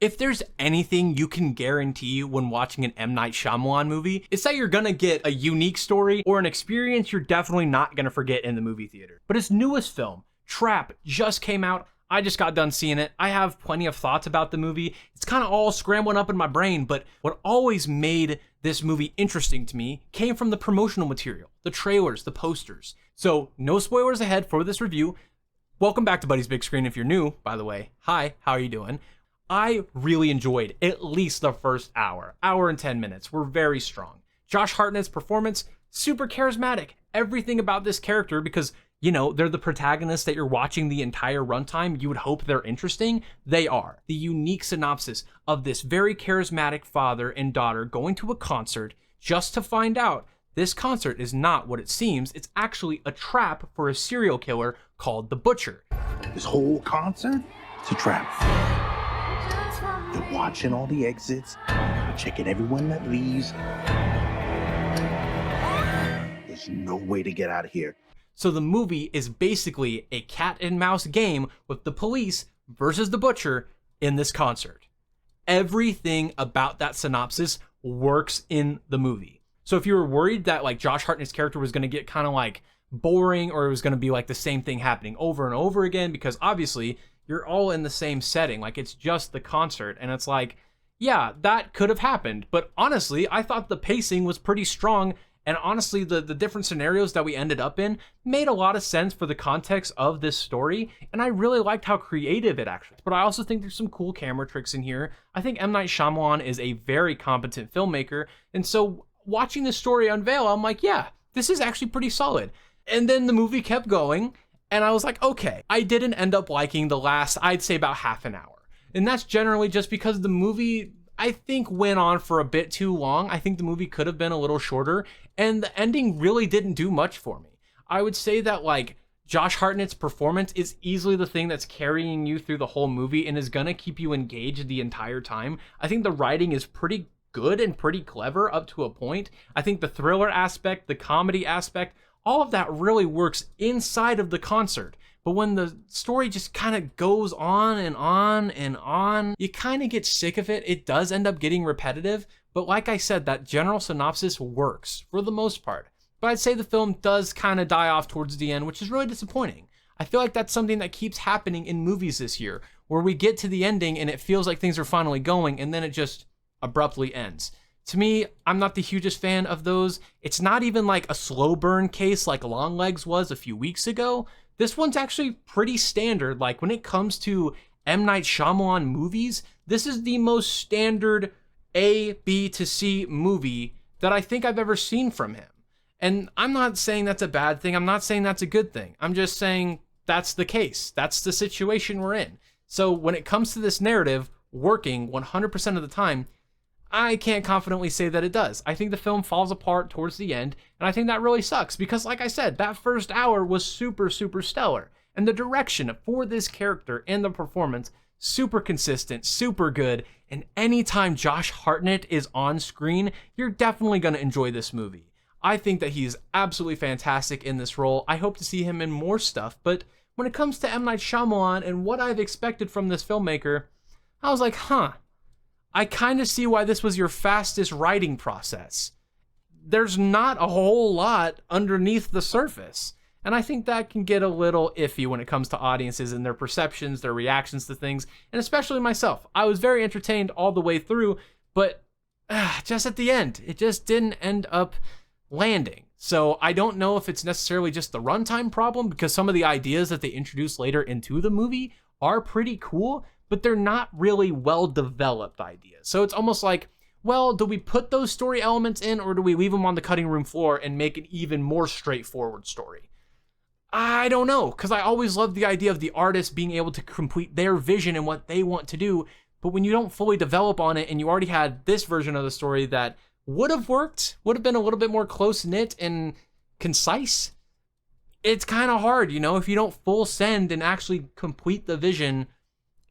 If there's anything you can guarantee when watching an M Night Shyamalan movie, it's that you're gonna get a unique story or an experience you're definitely not gonna forget in the movie theater. But his newest film, Trap, just came out. I just got done seeing it. I have plenty of thoughts about the movie. It's kind of all scrambling up in my brain, but what always made this movie interesting to me came from the promotional material, the trailers, the posters. So no spoilers ahead for this review. Welcome back to Buddy's Big Screen if you're new, by the way. Hi, how are you doing? I really enjoyed at least the first hour and 10 minutes were very strong. Josh Hartnett's performance, super charismatic. Everything about this character, because, you know, they're the protagonists that you're watching the entire runtime. You would hope they're interesting. They are. The unique synopsis of this very charismatic father and daughter going to a concert just to find out this concert is not what it seems. It's actually a trap for a serial killer called the Butcher. This whole concert is a trap. They're watching all the exits, checking everyone that leaves. There's no way to get out of here. So the movie is basically a cat and mouse game with the police versus the Butcher in this concert. Everything about that synopsis works in the movie. So if you were worried that like Josh Hartnett's character was going to get kind of like boring, or it was going to be like the same thing happening over and over again, because obviously you're all in the same setting, like it's just the concert, and it's like, yeah, that could have happened. But honestly, I thought the pacing was pretty strong, and honestly, the different scenarios that we ended up in made a lot of sense for the context of this story, and I really liked how creative it actually was. But I also think there's some cool camera tricks in here. I think M. Night Shyamalan is a very competent filmmaker, and so watching this story unveil, I'm like, yeah, this is actually pretty solid. And then the movie kept going, and I was like, okay, I didn't end up liking the last, I'd say about half an hour. And that's generally just because the movie, I think, went on for a bit too long. I think the movie could have been a little shorter, and the ending really didn't do much for me. I would say that like Josh Hartnett's performance is easily the thing that's carrying you through the whole movie and is gonna keep you engaged the entire time. I think the writing is pretty good and pretty clever up to a point. I think the thriller aspect, the comedy aspect, all of that really works inside of the concert. But when the story just kind of goes on and on and on, you kind of get sick of it. It does end up getting repetitive. But like I said, that general synopsis works for the most part. But I'd say the film does kind of die off towards the end, which is really disappointing. I feel like that's something that keeps happening in movies this year, where we get to the ending and it feels like things are finally going, and then it just abruptly ends. To me, I'm not the hugest fan of those. It's not even like a slow burn case like Longlegs was a few weeks ago. This one's actually pretty standard. Like when it comes to M. Night Shyamalan movies, this is the most standard A, B to C movie that I think I've ever seen from him. And I'm not saying that's a bad thing. I'm not saying that's a good thing. I'm just saying that's the case. That's the situation we're in. So when it comes to this narrative working 100% of the time, I can't confidently say that it does. I think the film falls apart towards the end, and I think that really sucks because, like I said, that first hour was super, super stellar. And the direction for this character and the performance, super consistent, super good. And anytime Josh Hartnett is on screen, you're definitely going to enjoy this movie. I think that he's absolutely fantastic in this role. I hope to see him in more stuff, but when it comes to M. Night Shyamalan and what I've expected from this filmmaker, I was like, I kind of see why this was your fastest writing process. There's not a whole lot underneath the surface. And I think that can get a little iffy when it comes to audiences and their perceptions, their reactions to things, and especially myself. I was very entertained all the way through, but just at the end, it just didn't end up landing. So I don't know if it's necessarily just the runtime problem, because some of the ideas that they introduce later into the movie are pretty cool, but they're not really well-developed ideas. So it's almost like, well, do we put those story elements in, or do we leave them on the cutting room floor and make an even more straightforward story? I don't know, because I always love the idea of the artist being able to complete their vision and what they want to do, but when you don't fully develop on it and you already had this version of the story that would have worked, would have been a little bit more close-knit and concise, it's kind of hard, you know, if you don't full send and actually complete the vision,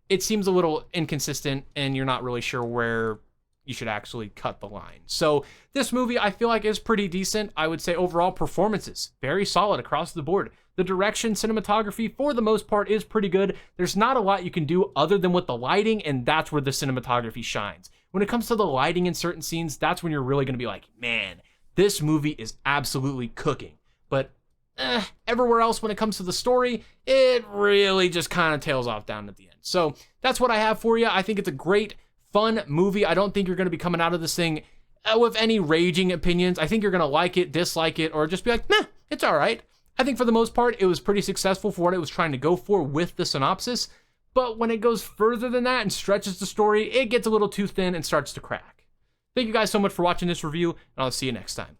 it seems a little inconsistent and you're not really sure where you should actually cut the line. So this movie I feel like is pretty decent. I would say overall performances, very solid across the board. The direction, cinematography, for the most part, is pretty good. There's not a lot you can do other than with the lighting, and that's where the cinematography shines. When it comes to the lighting in certain scenes, that's when you're really going to be like, man, this movie is absolutely cooking. But everywhere else, when it comes to the story, it really just kind of tails off down at the end. So that's what I have for you. I think it's a great, fun movie. I don't think you're going to be coming out of this thing with any raging opinions. I think you're going to like it, dislike it, or just be like, meh, it's all right. I think for the most part, it was pretty successful for what it was trying to go for with the synopsis. But when it goes further than that and stretches the story, it gets a little too thin and starts to crack. Thank you guys so much for watching this review, and I'll see you next time.